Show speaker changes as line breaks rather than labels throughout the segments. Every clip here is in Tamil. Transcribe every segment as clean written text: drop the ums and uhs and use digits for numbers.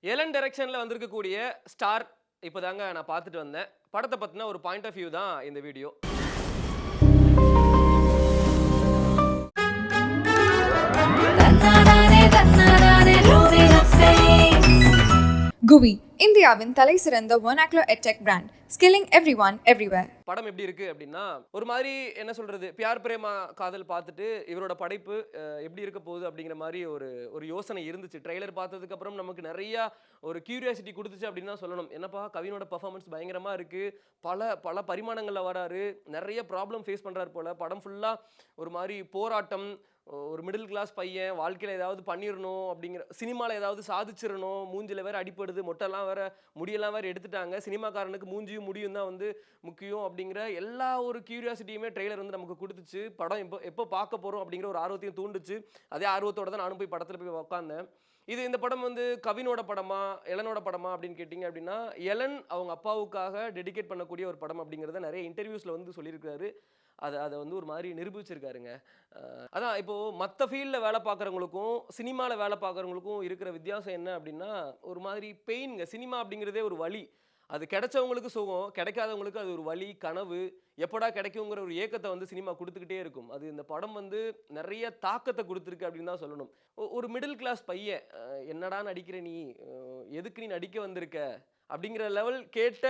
எலன் டைரக்ஷன்ல வந்திருக்கக்கூடிய ஸ்டார் இப்போதாங்க நான் பார்த்துட்டு வந்தேன். படத்த பத்தின ஒரு பாயிண்ட் ஆஃப் வியூ தான் இந்த வீடியோ.
GUI, இந்தியாவின் தலைசிறந்த vernacular edtech brand, skilling everyone everywhere.
படம் எப்படி இருக்கு அப்படின்னா, ஒரு மாதிரி என்ன சொல்றது, பியார் பிரேமா காதல் பார்த்துட்டு இவரோட படைப்பு எப்படி இருக்க போகுது அப்படிங்கிற மாதிரி ஒரு ஒரு யோசனை இருந்துச்சு. ட்ரெய்லர் பார்த்ததுக்கு அப்புறம் நமக்கு நிறைய ஒரு கியூரியாசிட்டி கொடுத்துச்சு அப்படின்னு தான் சொல்லணும். என்னப்பா கவினோட பெர்ஃபார்மன்ஸ் பயங்கரமா இருக்கு. பல பல பரிமாணங்கள்ல வராரு. நிறைய ப்ராப்ளம் ஃபேஸ் பண்றாரு போல. படம் ஃபுல்லா ஒரு மாதிரி போராட்டம், ஒரு மிடில் கிளாஸ் பையன் வாழ்க்கையில் ஏதாவது பண்ணிடணும் அப்படிங்கிற, சினிமாவில் ஏதாவது சாதிச்சிடணும், மூஞ்சில் வேற அடிப்படுது, மொட்டைலாம் வேற, முடியெல்லாம் வேற எடுத்துட்டாங்க, சினிமாக்காரனுக்கு மூஞ்சியும் முடியும் தான் வந்து முக்கியம் அப்படிங்கிற எல்லா ஒரு கியூரியாசிட்டியுமே ட்ரெய்லர் வந்து நமக்கு கொடுத்துச்சு. படம் எப்போ எப்போ பார்க்க போகிறோம் அப்படிங்கிற ஒரு ஆர்வத்தையும் தூண்டுச்சு. அதே ஆர்வத்தோட தான் நானும் போய் படத்தில் போய் உட்காந்தேன். இந்த படம் வந்து கவினோட படமா எலனோட படமா அப்படின்னு கேட்டிங்க அப்படின்னா, எலன் அவங்க அப்பாவுக்காக டெடிகேட் பண்ணக்கூடிய ஒரு படம் அப்படிங்கிறத நிறைய இன்டர்வியூஸில் வந்து சொல்லியிருக்காரு. அதை வந்து ஒரு மாதிரி நிரூபிச்சிருக்காருங்க. அதான் இப்போ மற்ற ஃபீல்டில் வேலை பார்க்குறவங்களுக்கும் சினிமாவில் வேலை பார்க்குறவங்களுக்கும் இருக்கிற வித்தியாசம் என்ன அப்படின்னா, ஒரு மாதிரி பெயின்ங்க. சினிமா அப்படிங்கிறதே ஒரு வலி. அது கிடைச்சவங்களுக்கு சுகம், கிடைக்காதவங்களுக்கு அது ஒரு வலி, கனவு, எப்படா கிடைக்குங்கிற ஒரு ஏக்கத்தை வந்து சினிமா கொடுத்துக்கிட்டே இருக்கும். அது இந்த படம் வந்து நிறைய தாக்கத்தை கொடுத்துருக்கு அப்படின்னு தான் சொல்லணும். ஒரு மிடில் கிளாஸ் பையன், என்னடா நடிக்கிற நீ, எதுக்கு நீ நடிக்க வந்திருக்க அப்படிங்கிற லெவல் கேட்ட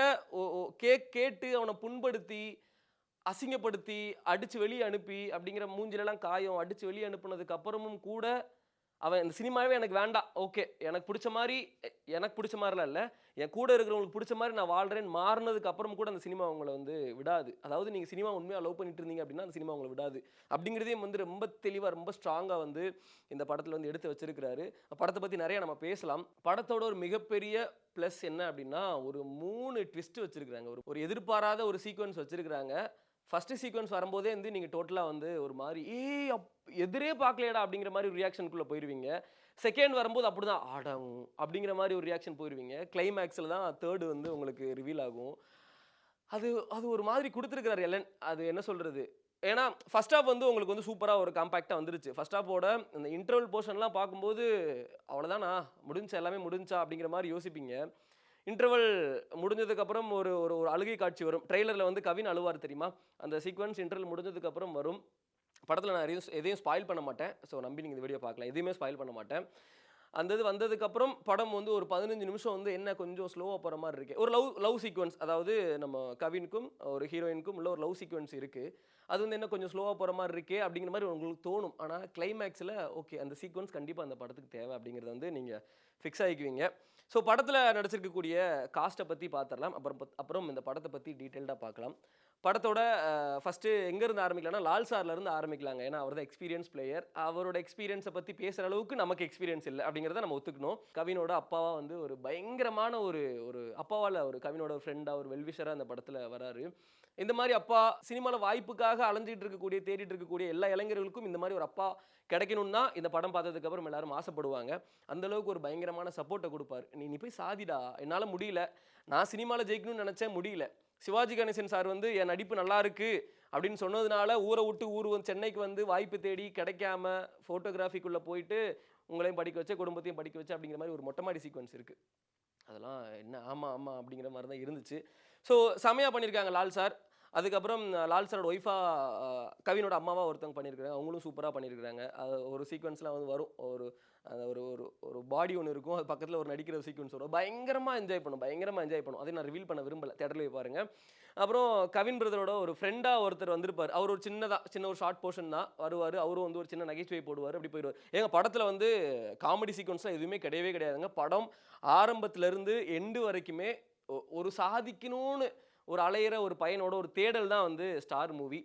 கேட்டு அவனை புண்படுத்தி, அசிங்கப்படுத்தி, அடிச்சு வெளியே அனுப்பி, அப்படிங்கிற மூஞ்சிலெல்லாம் காயம், அடிச்சு வெளியே அனுப்புனதுக்கு அப்புறமும் கூட அவன் இந்த சினிமாவே எனக்கு வேண்டாம், ஓகே எனக்கு பிடிச்ச மாதிரி, எனக்கு பிடிச்ச மாதிரிலாம் இல்லை, என் கூட இருக்கிறவங்களுக்கு பிடிச்ச மாதிரி நான் வாழ்கிறேன்னு மாறினதுக்கு அப்புறம் கூட அந்த சினிமா அவங்கள வந்து விடாது. அதாவது நீங்கள் சினிமா உண்மையாக லவ் பண்ணிட்டு இருந்தீங்க அப்படின்னா அந்த சினிமா அவங்களை விடாது அப்படிங்கிறதையும் வந்து ரொம்ப தெளிவாக, ரொம்ப ஸ்ட்ராங்காக வந்து இந்த படத்தில் வந்து எடுத்து வச்சிருக்கிறாரு. படத்தை பற்றி நிறைய நம்ம பேசலாம். படத்தோட ஒரு மிகப்பெரிய ப்ளஸ் என்ன அப்படின்னா, ஒரு 3 ட்விஸ்ட் வச்சிருக்கிறாங்க. ஒரு எதிர்பாராத ஒரு சீக்வன்ஸ் வச்சிருக்கிறாங்க. ஃபர்ஸ்ட் சீக்வன்ஸ் வரும்போதே வந்து நீங்கள் டோட்டலாக வந்து ஒரு மாதிரி எதிரே பார்க்கலையடா அப்படிங்கிற மாதிரி ஒரு ரியாக்ஷனுக்குள்ளே போயிடுவீங்க. செகண்ட் வரும்போது அப்படிதான் ஆடம் அப்படிங்கிற மாதிரி ஒரு ரியாக்ஷன் போயிடுவீங்க. கிளைமேக்ஸில் தான் தேர்டு வந்து உங்களுக்கு ரிவீல் ஆகும். அது அது ஒரு மாதிரி கொடுத்துருக்கிறார் எலன். அது என்ன சொல்கிறது, ஏன்னா ஃபர்ஸ்ட் ஹாஃப் வந்து உங்களுக்கு வந்து சூப்பராக ஒரு காம்பேக்டாக வந்துருச்சு. ஃபர்ஸ்ட் ஹாஃபோட இந்த இன்டர்வல் போர்ஷன்லாம் பார்க்கும்போது அவ்வளோதானா முடிஞ்சா, எல்லாமே முடிஞ்சா அப்படிங்கிற மாதிரி யோசிப்பீங்க. இன்டர்வல் முடிஞ்சதுக்கப்புறம் ஒரு ஒரு ஒரு அழுகை காட்சி வரும். ட்ரெய்லரில் வந்து கவின் அழுவார் தெரியுமா, அந்த சீக்வன்ஸ் இன்டர்வல் முடிஞ்சதுக்கப்புறம் வரும். படத்தில் நான் எதையும் ஸ்பாயில் பண்ண மாட்டேன். ஸோ நம்பி நீங்கள் இந்த வீடியோ பார்க்கலாம், எதையுமே ஸ்பாயில் பண்ண மாட்டேன். அந்த இது வந்ததுக்கப்புறம் படம் வந்து ஒரு 15 நிமிஷம் வந்து என்ன கொஞ்சம் ஸ்லோவாக போகிற மாதிரி இருக்குது. ஒரு லவ் சீக்வன்ஸ், அதாவது நம்ம கவினுக்கும் ஒரு ஹீரோயினுக்கும் உள்ள ஒரு லவ் சீக்வன்ஸ் இருக்குது. அது வந்து என்ன கொஞ்சம் ஸ்லோவாக போகிற மாதிரி இருக்கே அப்படிங்கிற மாதிரி உங்களுக்கு தோணும். ஆனால் கிளைமேக்ஸில் ஓகே அந்த சீக்வன்ஸ் கண்டிப்பாக அந்த படத்துக்கு தேவை அப்படிங்கிறத வந்து நீங்கள் ஃபிக்ஸ் ஆகிக்குவீங்க. ஸோ படத்தில் நடிச்சிருக்கக்கூடிய காஸ்ட்டை பற்றி பார்த்துடலாம். அப்புறம் இந்த படத்தை பற்றி டீட்டெயில்டாக பார்க்கலாம். படத்தோட ஃபஸ்ட்டு எங்கேருந்து ஆரம்பிக்கலாம்னா லால் சார்லேருந்து ஆரம்பிக்கலாங்க. ஏன்னா அவர் தான் எக்ஸ்பீரியன்ஸ் பிளேயர். அவரோட எக்ஸ்பீரியன்ஸை பற்றி பேசுகிற அளவுக்கு நமக்கு எக்ஸ்பீரியன்ஸ் இல்லை அப்படிங்கிறத நம்ம ஒத்துக்கணும். கவினோட அப்பாவாக வந்து ஒரு பயங்கரமான ஒரு ஒரு அப்பாவால் ஒரு கவினோட ஃப்ரெண்டாக ஒரு வெல்விஷராக அந்த படத்தில் வராரு. இந்த மாதிரி அப்பா சினிமாவில் வாய்ப்புக்காக அலைஞ்சிட்டு இருக்கக்கூடிய, தேடிட்டு இருக்கக்கூடிய எல்லா இளைஞர்களுக்கும் இந்த மாதிரி ஒரு அப்பா கிடைக்கணும் தான் இந்த படம் பார்த்ததுக்கப்புறம் எல்லாரும் ஆசைப்படுவாங்க. அந்தளவுக்கு ஒரு பயங்கரமான சப்போர்ட்டை கொடுப்பார். நீ போய் சாதிடா, என்னால் முடியல, நான் சினிமாவில் ஜெயிக்கணும்னு நினச்சேன், முடியல. சிவாஜி கணேசன் சார் வந்து என் நடிப்பு நல்லா இருக்கு அப்படின்னு சொன்னதுனால ஊரை விட்டு வந்து சென்னைக்கு வந்து வாய்ப்பு தேடி கிடைக்காம ஃபோட்டோகிராஃபிக்குள்ளே போயிட்டு உங்களையும் படிக்க வச்சு குடும்பத்தையும் படிக்க வச்சு அப்படிங்கிற மாதிரி ஒரு மொட்டைமாடி சீக்வன்ஸ் இருக்குது. அதெல்லாம் என்ன ஆமாம் ஆமாம் அப்படிங்கிற மாதிரி தான் இருந்துச்சு. ஸோ செமையாக பண்ணியிருக்காங்க லால் சார். அதுக்கப்புறம் லால் சாரோட ஒய்ஃபாக கவினோட அம்மாவாக ஒருத்தவங்க பண்ணியிருக்காங்க, அவங்களும் சூப்பராக பண்ணியிருக்காங்க. அது ஒரு சீக்வன்ஸ்லாம் வந்து வரும், ஒரு ஒரு ஒரு ஒரு பாடி ஒன்று இருக்கும், அது பக்கத்தில் ஒரு நடிக்கிற சீக்வன்ஸ் வரும். பயங்கரமாக என்ஜாய் பண்ணும். அதை நான் ரிவீல் பண்ண விரும்பலை, தேட்டரில் போய் பாருங்கள். அப்புறம் கவின் பிரதரோட ஒரு ஃப்ரெண்டாக ஒருத்தர் வந்திருப்பார். அவர் ஒரு சின்ன ஒரு ஷார்ட் போர்ஷன் தான் வருவார். அவரும் வந்து ஒரு சின்ன நகைச்சுவை போடுவார், அப்படி போயிடுவார். எங்கள் படத்தில் வந்து காமெடி சீக்வன்ஸ்லாம் எதுவுமே கிடையவே கிடையாதுங்க. படம் ஆரம்பத்திலேருந்து எண்டு வரைக்குமே ஒரு சாதிக்கணும்னு ஒரு அலையிற ஒரு பையனோட ஒரு தேடல் தான் வந்து ஸ்டார் மூவி.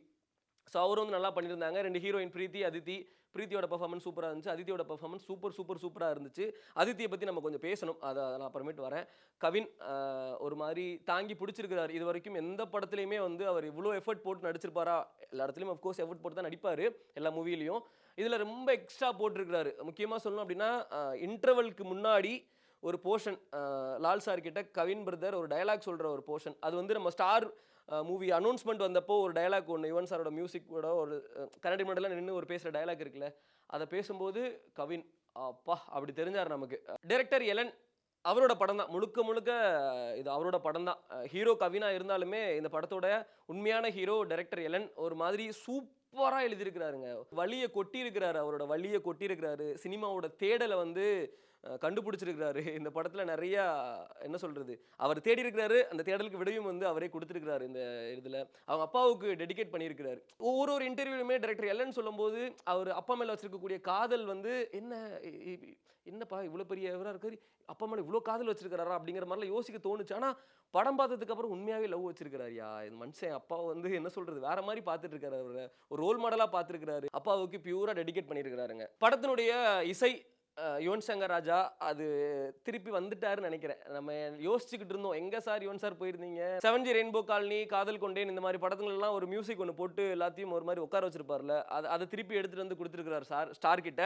ஸோ அவரும் வந்து நல்லா பண்ணியிருந்தாங்க. 2 ஹீரோயின் பிரீத்தி, அதித்தி. பிரீத்தியோட பர்ஃபார்மன்ஸ் சூப்பராக இருந்துச்சு, அதித்தியோட பர்ஃபார்மன்ஸ் சூப்பராக இருந்துச்சு. அதித்தியை பற்றி நம்ம கொஞ்சம் பேசணும், அதை நான் அப்புறமேட்டு வரேன். கவின் ஒரு மாதிரி தாங்கி பிடிச்சிருக்கிறார். இது வரைக்கும் எந்த படத்துலையுமே வந்து அவர் இவ்வளோ எஃபர்ட் போட்டு நடிச்சிருப்பாரா? எல்லா இடத்துலையும் அஃப்கோர்ஸ் எஃபர்ட் போட்டு தான் நடிப்பார், எல்லா மூவிலையும். இதில் ரொம்ப எக்ஸ்ட்ரா போட்டிருக்கிறாரு. முக்கியமாக சொல்லணும் அப்படின்னா, இன்டர்வலுக்கு முன்னாடி ஒரு போர்ஷன் லால் சார் கிட்ட கவின் பிரதர் ஒரு டயலாக் சொல்கிற ஒரு போர்ஷன், அது வந்து நம்ம ஸ்டார் மூவி அனௌன்ஸ்மெண்ட் வந்தப்போ ஒரு டயலாக் ஒன்று யுவன் சாரோட மியூசிக்கோட ஒரு கன்னடி மண்டலம் நின்று ஒரு பேசுகிற டயலாக் இருக்குல்ல, அதை பேசும்போது கவின் அப்பா அப்படி தெரிஞ்சார் நமக்கு. டைரக்டர் எலன் அவரோட படம் தான். முழுக்க முழுக்க இது அவரோட படம் தான். ஹீரோ கவினா இருந்தாலுமே, இந்த படத்தோட உண்மையான ஹீரோ டைரக்டர் எலன் ஒரு மாதிரி சூப்பரா எழுதியிருக்கிறாருங்க. வலிய கொட்டியிருக்கிறாரு. அவரோட வலிய கொட்டியிருக்கிறாரு. சினிமாவோட தேடல வந்து கண்டுபிடிச்சிருக்கிறாரு. இந்த படத்துல நெறையா என்ன சொல்றது? அவர் தேடி இருக்கிறாரு. அந்த தேடலுக்கு விடையும் வந்து அவரே குடுத்திருக்கிறாரு இந்த இதுல. அவங்க அப்பாவுக்கு டெடிகேட் பண்ணியிருக்கிறாரு. ஒரு இன்டர்வியூலயுமே டைரக்டர் எலன் சொல்லும்போது, அவரு அப்பா மேல வச்சிருக்கக்கூடிய காதல் வந்து என்ன என்னப்பா இவ்ளோ பெரிய இவரா இருக்காரு. அப்பா மேல இவ்ளோ காதல் வச்சிருக்காரா? அப்படிங்கிற மாரிலாம் யோசிக்க தோணுச்சு. ஆனா, படம் பார்த்ததுக்கு அப்புறம் உண்மையாவே லவ் வச்சிருக்காருய்யா. இந்த மனுஷன் அப்பாவ வந்து என்ன சொல்றது? வேற மாரி பார்த்துட்டு இருக்காரு அவர. ஒரு ரோல் மாடலா பார்த்துருக்காரு. அப்பாவுக்கு பியூரா டெடிகேட் பண்ணியிருக்காருங்க. படத்தினுடைய இசை யுவன் சங்கர் ராஜா அது திருப்பி வந்துட்டாருன்னு நெனைக்கிறேன். நம்ம யோசிச்சுக்கிட்டு இருந்தோம். எங்க சார் யுவன் சார் போயிருந்தீங்க? 7 G rainbow colony, Kadhal Kondein இந்த மாரி படத்துங்கள்லாம் ஒரு மியூசிக் ஒண்ணு போட்டு எல்லாத்தையும் ஒரு மாரி உட்கார வச்சிருப்பார்ல. அத திருப்பி எடுத்துட்டு வந்து குடுத்துருக்காரு ஸ்டார் கிட்ட.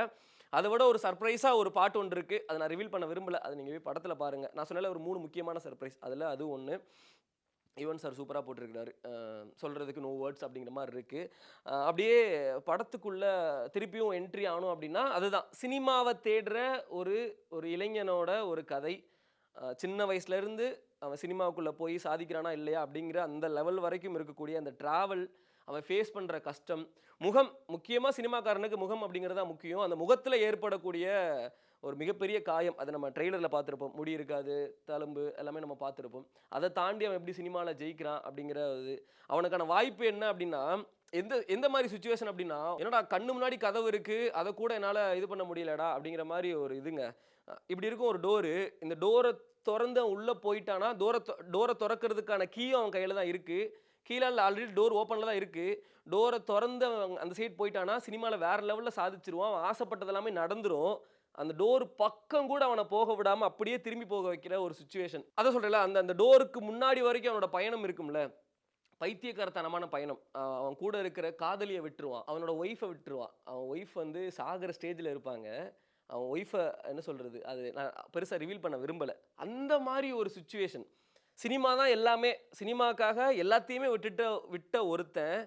அத விட ஒரு சர்ப்ரைஸா ஒரு பாட்டு ஒன்று இருக்கு. அத நான் ரிவீல் பண்ண விரும்பல. அத நீங்க போய் படத்துல பாருங்க. நான் சொன்னேன்ல ஒரு 3 முக்கியமான சர்ப்ரைஸ். அதுல அது ஒண்ணு. யுவன் சார் சூப்பரா போட்டிருக்கிறாரு. சொல்றதுக்கு நோ வேர்ட்ஸ் அப்படிங்கிற மாரி இருக்கு. அப்படியே படத்துக்குள்ள திருப்பியும் என்ட்ரி ஆனோம் அப்படின்னா, அதுதான் சினிமாவ தேடுற ஒரு ஒரு இளைஞனோட ஒரு கதை. சின்ன வயசுலேருந்து அவன் சினிமாவுக்குள்ள போய் சாதிக்கிறானா இல்லையா அப்படிங்கிற அந்த லெவல் வரைக்கும் இருக்கக்கூடிய அந்த டிராவல், அவன் ஃபேஸ் பண்ற கஷ்டம், முகம் முக்கியமா சினிமாக்காரனுக்கு முகம் அப்படிங்கிறது தான் முக்கியம். அந்த முகத்துல ஏற்படக்கூடிய ஒரு மிகப்பெரிய காயம். அத நம்ம ட்ரெய்லர்ல பார்த்திருப்போம். முடி இருக்காது, தழும்பு எல்லாமே நம்ம பார்த்திருப்போம். அத தாண்டி அவன் எப்படி சினிமால ஜெயிக்கிறான் அப்படிங்கிற இது. அவனுக்கான வாய்ப்பு என்ன அப்படின்னா, எந்த எந்த மாரி சிச்சுவேஷன் அப்படின்னா, "என்னடா கண்ணு முன்னாடி கதவு இருக்கு. அத கூட என்னால இது பண்ண முடியலடா" அப்படிங்கிற மாரி ஒரு இதுங்க. இப்படி இருக்கும் ஒரு டோரு. இந்த டோர தொறந்து அவன் உள்ள போயிட்டானா, டோர தொறக்கிறதுக்கான கீயும் அவன் கையில தான் இருக்கு. கீழ ஆல்ரெடி டோர் ஓப்பன்ல தான் இருக்கு. டோர தொறந்து அவன் அந்த சைடு போயிட்டானா, சினிமால வேற லெவல்ல சாதிச்சுருவான். அவன் ஆசைப்பட்டது எல்லாமே நடந்துரும். அந்த டோர் பக்கம் கூட அவன போக விடாம அப்படியே திரும்பி போக வைக்கிற ஒரு சிச்சுவேஷன். அதான் சொல்றேன்ல, அந்த அந்த டோருக்கு முன்னாடி வரைக்கும் அவனோட பயணம் இருக்கும்ல. பைத்தியக்காரத்தனமான பயணம். அவன் கூட இருக்கிற காதலிய விட்டுருவான். அவனோட ஒய்ஃப விட்டுருவான். அவன் ஒய்ஃப் வந்து சாகுற ஸ்டேஜ்ல இருப்பாங்க. அவன் ஒய்ஃப என்ன சொல்றது? அது நான் பெருசா ரிவீல் பண்ண விரும்பல. அந்த மாரி ஒரு சிச்சுவேஷன். சினிமா தான் எல்லாமே. சினிமாக்காக எல்லாத்தையுமே விட்ட ஒருத்தன்,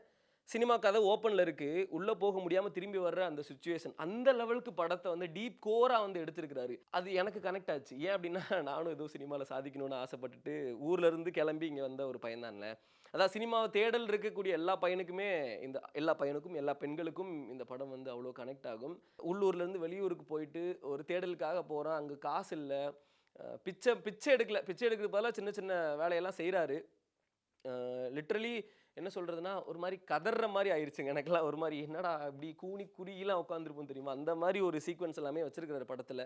சினிமா கதை ஓப்பன்ல இருக்கு. உள்ள போக முடியாம திரும்பி வர்ற அந்த சிச்சுவேஷன். அந்த லெவலுக்கு படத்த வந்து டீப் கோரா வந்து எடுத்திருக்கிறாரு. அது எனக்கு கனெக்ட் ஆச்சு. ஏன் அப்டின்னா, நானும் ஏதோ சினிமால சாதிக்கணும்னு ஆசைப்பட்டுட்டு, ஊர்ல இருந்து கிளம்பி இங்க வந்த ஒரு பையன் தான்ல. அதான் சினிமாவ தேடல் இருக்கக்கூடிய எல்லா பையனுக்குமே எல்லா பையனுக்கும், எல்லா பெண்களுக்கும் இந்த படம் வந்து அவ்ளோ கனெக்ட் ஆகும். உள்ளூர்ல இருந்து வெளியூருக்கு போயிட்டு ஒரு தேடலுக்காக போறான். அங்க காசு இல்ல. பிச்சை எடுக்கல. பிச்சை எடுக்கிறதுக்கு பதிலா சின்ன சின்ன வேலையெல்லாம் செய்றாரு. லிட்டரலி என்ன சொல்றதுன்னா, ஒரு மாரி கதர்ற மாரி ஆயிருச்சுங்க. எனக்கெல்லாம் ஒரு மாரி என்னடா இப்படி கூனி குறுகிலாம் உட்கார்ந்திருப்போம் தெரியுமா? அந்த மாரி ஒரு சீக்வென்ஸ் எல்லாமே வச்சிருக்காரு படத்துல.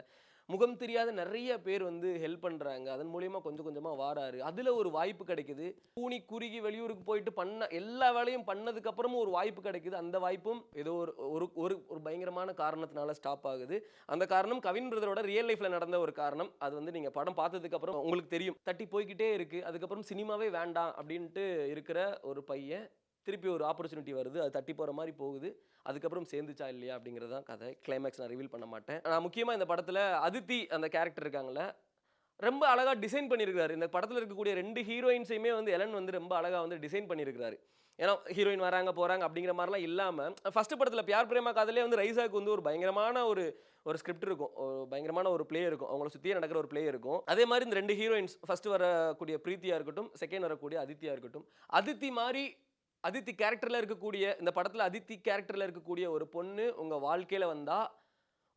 முகம் தெரியாத நெறைய பேர் வந்து ஹெல்ப் பண்றாங்க. அதன் மூலியமா கொஞ்சம் கொஞ்சமா வாராரு. அதுல ஒரு வாய்ப்பு கிடைக்குது. கூனி குறுகி வெளியூருக்கு போயிட்டு பண்ண எல்லா வேலையும் பண்ணதுக்கு அப்புறமும் ஒரு வாய்ப்பு கிடைக்குது. அந்த வாய்ப்பும் ஏதோ ஒரு ஒரு ஒரு ஒரு பயங்கரமான காரணத்தினால ஸ்டாப் ஆகுது. அந்த காரணம் கவின் பிரதரோட ரியல் லைஃப்ல நடந்த ஒரு காரணம். அது வந்து நீங்க படம் பார்த்ததுக்கு அப்புறம் உங்களுக்கு தெரியும். தட்டி போய்க்கிட்டே இருக்கு. அதுக்கப்புறம் சினிமாவே வேண்டாம் அப்படின்ட்டு இருக்கிற ஒரு பையன், திருப்பி ஒரு ஆப்பர்ச்சுனிட்டி வருது. அது தட்டி போற மாரி போகுது. அதுக்கப்புறம் சேர்ந்துச்சா இல்லையா அப்படிங்கிறது தான் கதை. கிளைமாக்ஸ் நான் ரிவீல் பண்ண மாட்டேன். நான் முக்கியமா இந்த படத்துல அதித்தி அந்த கேரக்டர் இருக்காங்கல்ல, ரொம்ப அழகா டிசைன் பண்ணியிருக்காரு. இந்த படத்துல இருக்கக்கூடிய 2 ஹீரோயின்ஸையுமே வந்து எலன் வந்து ரொம்ப அழகா வந்து டிசைன் பண்ணியிருக்காரு. ஏன்னா ஹீரோயின் வராங்க, போறாங்க அப்படிங்கிற மாரிலாம் இல்லாம, ஃபர்ஸ்ட் படத்துல பியார் பிரேமா காதலே வந்து ரைசாக்கு வந்து ஒரு பயங்கரமான ஒரு ஒரு ஸ்கிரிப்ட் இருக்கும். ஒரு பயங்கரமான ஒரு ப்ளே இருக்கும். அவங்கள சுத்தியே நடக்கிற ஒரு ப்ளே இருக்கும். அதே மாரி இந்த 2 ஹீரோயின்ஸ் ஃபர்ஸ்ட் வரக்கூடிய பிரீத்தியா இருக்கட்டும், செகண்ட் வரக்கூடிய அதித்தியா இருக்கட்டும். அதித்தி மாரி அதித்தி கேரக்டர்ல இருக்கக்கூடிய இந்த படத்துல அதித்தி கேரக்டர்ல இருக்கக்கூடிய ஒரு பொண்ணு உங்க வாழ்க்கையில வந்தா,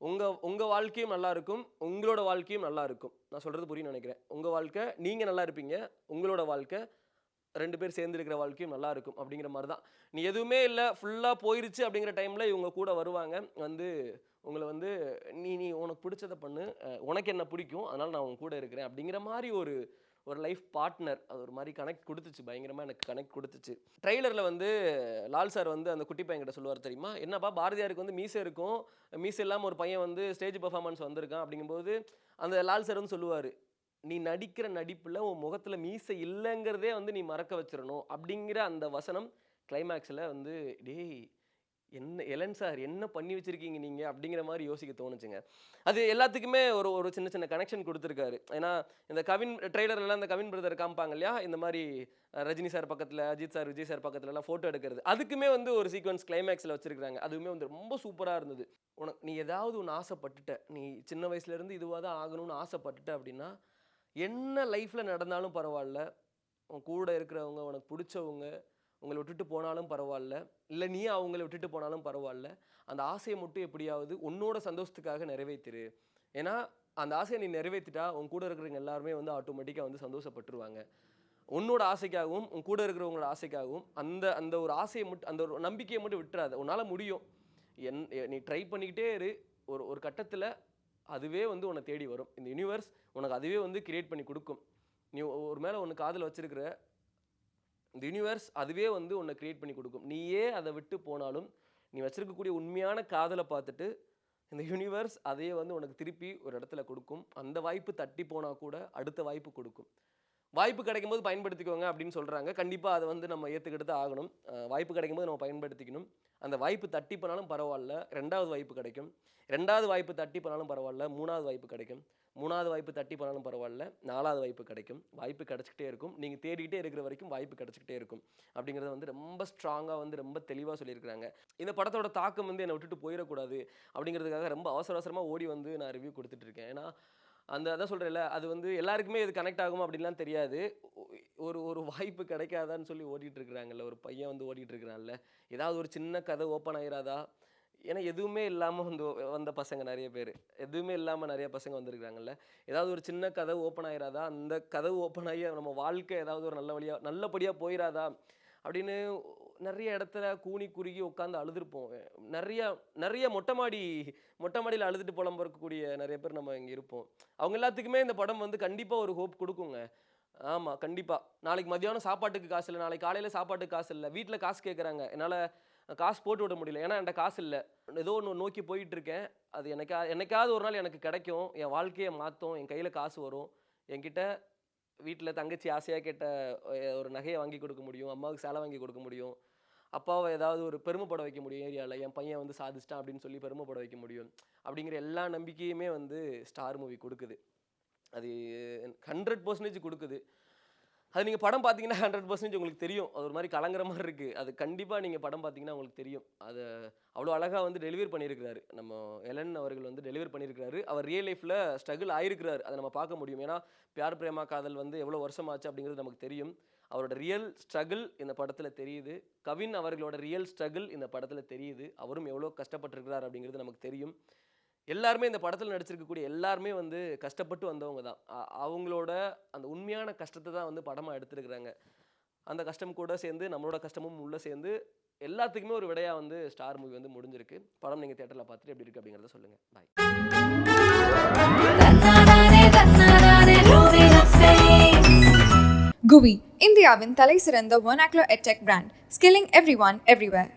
உங்க உங்க வாழ்க்கையும் நல்லா இருக்கும். உங்களோட வாழ்க்கையும் நல்லா இருக்கும். நான் சொல்றது புரியும்னு நெனைக்கிறேன். உங்க வாழ்க்கை நீங்க நல்லா இருப்பீங்க. உங்களோட வாழ்க்கை 2 பேர் சேர்ந்து இருக்கிற வாழ்க்கையும் நல்லா இருக்கும். அப்படிங்கிற மாரி தான். நீ எதுவுமே இல்ல, ஃபுல்லா போயிருச்சு அப்படிங்கிற டைம்ல இவங்க கூட வருவாங்க. வந்து உங்கள வந்து நீ நீ உனக்கு புடிச்சத பண்ணு. உனக்கு என்ன பிடிக்கும். அதனால நான் உன் கூட இருக்கிறேன். அப்படிங்கிற மாரி ஒரு ஒரு லைஃப் பார்ட்னர். அது ஒரு மாரி கனெக்ட் குடுத்துச்சு. பயங்கரமா எனக்கு கனெக்ட் குடுத்துச்சு. ட்ரெய்லர்ல வந்து லால் சார் வந்து அந்த குட்டி பையன்கிட்ட சொல்லுவாரு தெரியுமா? "என்னப்பா பாரதியாருக்கு வந்து மீசை இருக்கும். மீசை இல்லாம ஒரு பையன் வந்து ஸ்டேஜ் பெர்ஃபார்மன்ஸ் வந்திருக்கான்." அப்படிங்கும்போது அந்த லால் சார் வந்து சொல்லுவாரு, "நீ நடிக்கிற நடிப்புல உன் முகத்துல மீசை இல்லங்கிறதே வந்து நீ மறக்க வச்சிரணும்." அப்படிங்கிற அந்த வசனம் கிளைமாக்ஸ்ல வந்து, "டேய் என்ன எலன் சார் என்ன பண்ணி வச்சிருக்கீங்க நீங்க?" அப்படிங்கிற மாரி யோசிக்க தோணுச்சுங்க. அது எல்லாத்துக்குமே ஒரு ஒரு சின்ன சின்ன கனெக்ஷன் குடுத்துருக்காரு. ஏன்னா, இந்த கவின் ட்ரெய்லர்லலாம் இந்த கவின் பிரதர் காமிப்பாங்க இல்லையா? இந்த மாரி ரஜினி சார் பக்கத்துல, அஜித் சார், விஜய் சார் பக்கத்துலலாம் ஃபோட்டோ எடுக்கிறது. அதுக்குமே வந்து ஒரு சீக்வென்ஸ் கிளைமாக்ஸ்ல வச்சிருக்காங்க. அதுவுமே வந்து ரொம்ப சூப்பரா இருந்தது. நீ ஏதாவது ஒண்ணு ஆசைப்பட்டுட்ட. நீ சின்ன வயசுல இருந்து இதுவா தான் ஆகணும்னு ஆசைப்பட்டுட்ட அப்படின்னா, என்ன லைஃப்பில் நடந்தாலும் பரவாயில்ல, உன் கூட இருக்கிறவங்க, உனக்கு பிடிச்சவங்க உங்களை விட்டுட்டு போனாலும் பரவாயில்ல, இல்லை நீ அவங்கள விட்டுட்டு போனாலும் பரவாயில்ல, அந்த ஆசையை மட்டும் எப்படியாவது உன்னோட சந்தோஷத்துக்காக நிறைவேற்றிரு. ஏன்னா அந்த ஆசையை நீ நிறைவேற்றிட்டா உன் கூட இருக்கிறவங்க எல்லாருமே வந்து ஆட்டோமேட்டிக்காக வந்து சந்தோஷப்பட்டுருவாங்க. உன்னோட ஆசைக்காகவும் உன் கூட இருக்கிறவங்களோட ஆசைக்காகவும் அந்த அந்த ஒரு ஆசையை மட்டும், அந்த ஒரு நம்பிக்கையை மட்டும் விட்டுறாத. உன்னால் முடியும். நீ ட்ரை பண்ணிக்கிட்டே இரு. ஒரு ஒரு கட்டத்தில் அதுவே வந்து உன்னை தேடி வரும். இந்த யூனிவர்ஸ் உனக்கு அதுவே வந்து கிரியேட் பண்ணி கொடுக்கும். நீ ஒரு மேலே ஒன்று காதில் வச்சிருக்கிற இந்த யூனிவர்ஸ் அதுவே வந்து உன்னை கிரியேட் பண்ணி கொடுக்கும். நீயே அதை விட்டு போனாலும் நீ வச்சிருக்கக்கூடிய உண்மையான காதலை பார்த்துட்டு இந்த யூனிவர்ஸ் அதையே வந்து உனக்கு திருப்பி ஒரு இடத்துல கொடுக்கும். அந்த வாய்ப்பு தட்டி போனால் கூட அடுத்த வாய்ப்பு கொடுக்கும். வாய்ப்பு கிடைக்கும் போது பயன்படுத்திக்கோங்க அப்படின்னு சொல்கிறாங்க. கண்டிப்பாக அதை வந்து நம்ம ஏற்றுக்கிட்டு தான் ஆகணும். வாய்ப்பு கிடைக்கும் போது நம்ம பயன்படுத்திக்கணும். அந்த வாய்ப்பு தட்டி போனாலும் பரவாயில்ல, 2வது வாய்ப்பு கிடைக்கும். 2வது வாய்ப்பு தட்டி போனாலும் பரவாயில்ல, 3வது வாய்ப்பு கிடைக்கும். 3வது வாய்ப்பு தட்டி போனாலும் பரவாயில்ல, 4வது வாய்ப்பு கிடைக்கும். வாய்ப்பு கிடச்சிக்கிட்டே இருக்கும். நீங்கள் தேடிக்கிட்டே இருக்கிற வரைக்கும் வாய்ப்பு கிடச்சிக்கிட்டே இருக்கும். அப்படிங்கிறத வந்து ரொம்ப ஸ்ட்ராங்காக வந்து ரொம்ப தெளிவாக சொல்லியிருக்கிறாங்க. இந்த படத்தோட தாக்கம் வந்து என்னை விட்டுட்டு போயிடக்கூடாது அப்படிங்கிறதுக்காக ரொம்ப அவசரமாக ஓடி வந்து நான் ரிவ்யூ கொடுத்துட்டு இருக்கேன். ஏன்னா அதான் சொல்கிறேன்ல, அது வந்து எல்லாருக்குமே இது கனெக்ட் ஆகும் அப்படின்லாம் தெரியாது. ஒரு ஒரு வாய்ப்பு கிடைக்காதான்னு சொல்லி ஓடிட்டு இருக்கிறாங்கல்ல, ஒரு பையன் வந்து ஓடிட்டு இருக்கிறான்ல, ஏதாவது ஒரு சின்ன கதை ஓப்பன் ஆயிராதா? ஏன்னா எதுவுமே இல்லாமல் வந்து வந்த பசங்க நிறைய பேர், எதுவுமே இல்லாமல் நிறைய பசங்க வந்திருக்கிறாங்கல்ல, ஏதாவது ஒரு சின்ன கதை ஓப்பன் ஆயிராதா? அந்த கதை ஓப்பன் ஆகி நம்ம வாழ்க்கை ஏதாவது ஒரு நல்லபடியாக போயிடாதா அப்படின்னு நிறைய இடத்துல கூனி குறுகி உட்காந்து அழுதுருப்போம். நிறைய மொட்டை மாடியில் அழுதுட்டு புலம்புறக்கூடிய நிறைய பேர் நம்ம இங்கே இருப்போம். அவங்க எல்லாத்துக்குமே இந்த படம் வந்து கண்டிப்பாக ஒரு ஹோப் கொடுக்குங்க. ஆமாம், கண்டிப்பாக. நாளைக்கு மதியானம் சாப்பாட்டுக்கு காசு இல்லை, நாளைக்கு காலையில் சாப்பாட்டுக்கு காசு இல்லை, வீட்டில் காசு கேட்குறாங்க, என்னால் காசு போட்டு விட முடியல, ஏன்னா என்கிட்ட காசு இல்லை, ஏதோ ஒன்று நோக்கி போயிட்டு இருக்கேன், அது என்னைக்காவது ஒரு நாள் எனக்கு கிடைக்கும், என் வாழ்க்கையை மாற்றும், என் கையில் காசு வரும், என்கிட்ட வீட்டில் தங்கச்சி ஆசையாக கேட்ட ஒரு நகையை வாங்கி கொடுக்க முடியும், அம்மாவுக்கு சேலை வாங்கி கொடுக்க முடியும், அப்பாவை ஏதாவது ஒரு பெருமைப்பட வைக்க முடியும், ஏரியாவில் என் பையன் வந்து சாதிச்சிட்டான் அப்படின்னு சொல்லி பெருமைப்பட வைக்க முடியும். அப்படிங்கிற எல்லா நம்பிக்கையுமே வந்து ஸ்டார் மூவி கொடுக்குது. அது 100% கொடுக்குது. அது நீங்கள் படம் பார்த்தீங்கன்னா 100% உங்களுக்கு தெரியும். அது ஒரு மாதிரி கலங்குற மாதிரி இருக்குது. அது கண்டிப்பாக நீங்கள் படம் பார்த்தீங்கன்னா உங்களுக்கு தெரியும். அதை அவ்வளோ அழகாக வந்து டெலிவர் பண்ணியிருக்கிறாரு. நம்ம எலன் அவர்கள் வந்து டெலிவர் பண்ணியிருக்கிறாரு. அவர் ரியல் லைஃப்பில் ஸ்ட்ரகிள் ஆயிருக்கிறாரு. அதை நம்ம பார்க்க முடியும். ஏன்னா பியார் பிரேமா காதல் வந்து எவ்வளோ வருஷம் ஆச்சு அப்படிங்கிறது நமக்கு தெரியும். அவரோட ரியல் ஸ்ட்ரகிள் இந்த படத்தில் தெரியுது. கவின் அவர்களோட ரியல் ஸ்ட்ரகிள் இந்த படத்தில் தெரியுது. அவரும் எவ்வளோ கஷ்டப்பட்டிருக்கிறார் அப்படிங்கிறது நமக்கு தெரியும். எல்லாருமே இந்த படத்தில் நடிச்சிருக்கக்கூடிய எல்லாருமே வந்து கஷ்டப்பட்டு வந்தவங்க தான். அவங்களோட அந்த உண்மையான கஷ்டத்தை தான் வந்து படமாக எடுத்துருக்குறாங்க. அந்த கஷ்டம் கூட சேர்ந்து நம்மளோட கஷ்டமும் உள்ளே சேர்ந்து எல்லாத்துக்குமே ஒரு விடையாக வந்து ஸ்டார் மூவி வந்து முடிஞ்சிருக்கு. படம் நீங்கள் தியேட்டரில் பார்த்துட்டு எப்படி இருக்குது அப்படிங்கிறத சொல்லுங்கள். பாய்.
GUVI, இந்தியாவின் தலைசிறந்த vernacular edtech brand, skilling everyone everywhere.